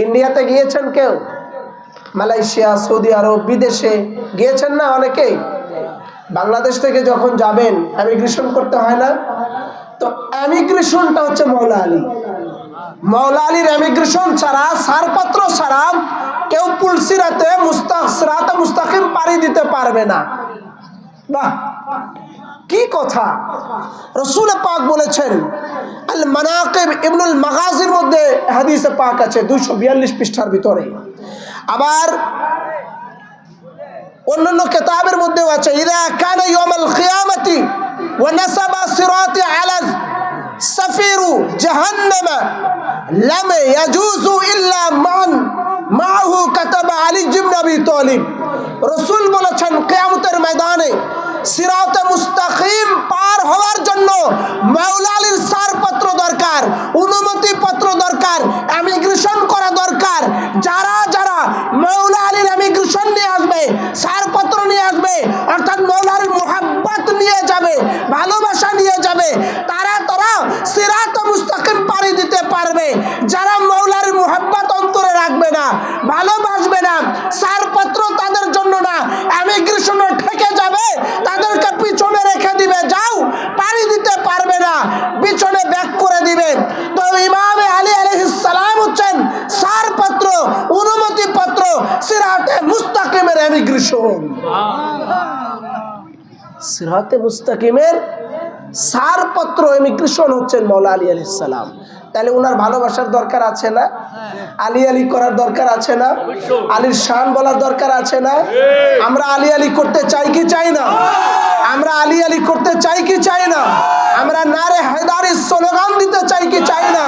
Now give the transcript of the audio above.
ইন্ডিয়াতে গিয়েছেন কেউ? মালয়েশিয়া, সৌদি আরব, বিদেশে গিয়েছেন না অনেকেই? বাংলাদেশ থেকে যখন যাবেন এমিগ্রেশন করতে হয় না? তো এমিগ্রেশনটা হচ্ছে মৌলা আলী। মৌলা আলীর এমিগ্রেশন ছাড়া, ছাড়পত্র ছাড়া কেউ পুলসিরাতে মুস্তাকিম পাড়ি দিতে পারবে না। বাহ, কি কথা! রাসূল পাক বলেছেন, আল মানাকিব ইবনুল মাগাজির মধ্যে হাদিসে পাক আছে 242 পৃষ্ঠার ভিতরে। আবার অন্যান্য কিতাবের মধ্যেও আছে, ইযা কানা ইয়াউমুল কিয়ামাতি ওয়া নাসাবা সিরাতি আলা সাফিরু জাহান্নাম লাম ইয়াজুজু ইল্লা মান মাহু কাতাবা আলী ইবনে আবি তালিব। রাসূল বলেছেন, কিয়ামতের ময়দানে সিরাতে মুস্তাকিম পার হওয়ার জন্য মাওলা আলীর ছাড়পত্র দরকার, অনুমতি পত্র দরকার, এমিগ্রেশন করা দরকার। যারা যারা মাওলা আলীর এমিগ্রেশন নিয়ে আসবে, ছাড়পত্র নিয়ে আসবে, অর্থাৎ মাওলা আলীর মুহাব্বত নিয়ে যাবে, ভালোবাসা নিয়ে যাবে, তারা সিরাতে মুস্তাকিম পাড়ি দিতে পারবে। যারা মাওলা আলীর মুহাব্বত অন্তরে রাখবে না, ভালোবাসবে না, ছাড়পত্র তাদের জন্য না, এমিগ্রেশনে ঠেকে যাবে, তাদেরকে পিছনে রেখে দিবে, যাও, পাড়ি দিতে পারবে না, পিছনে ব্যাক করে দিবে। তো ইমাম আলী আলাইহিস সালাম হচ্ছেন ছাড়পত্র, অনুমতি পত্র, সিরাতে মুস্তাকিমের এমিগ্রেশন। সিরাতে মুস্তাকিমের ছাড়পত্র, এমিগ্রেশন হচ্ছেন মাওলা আলী আলাইহিস সালাম। তাহলে ওনার ভালোবাসার দরকার আছে না? আলী আলী করার দরকার আছে না? আলীর শান বলার দরকার আছে না? আমরা আলী আলী করতে চাই কি চাই না? আমরা আলী আলী করতে চাই কি চাই না? আমরা নারে হায়দারি স্লোগান দিতে চাই কি চাই না?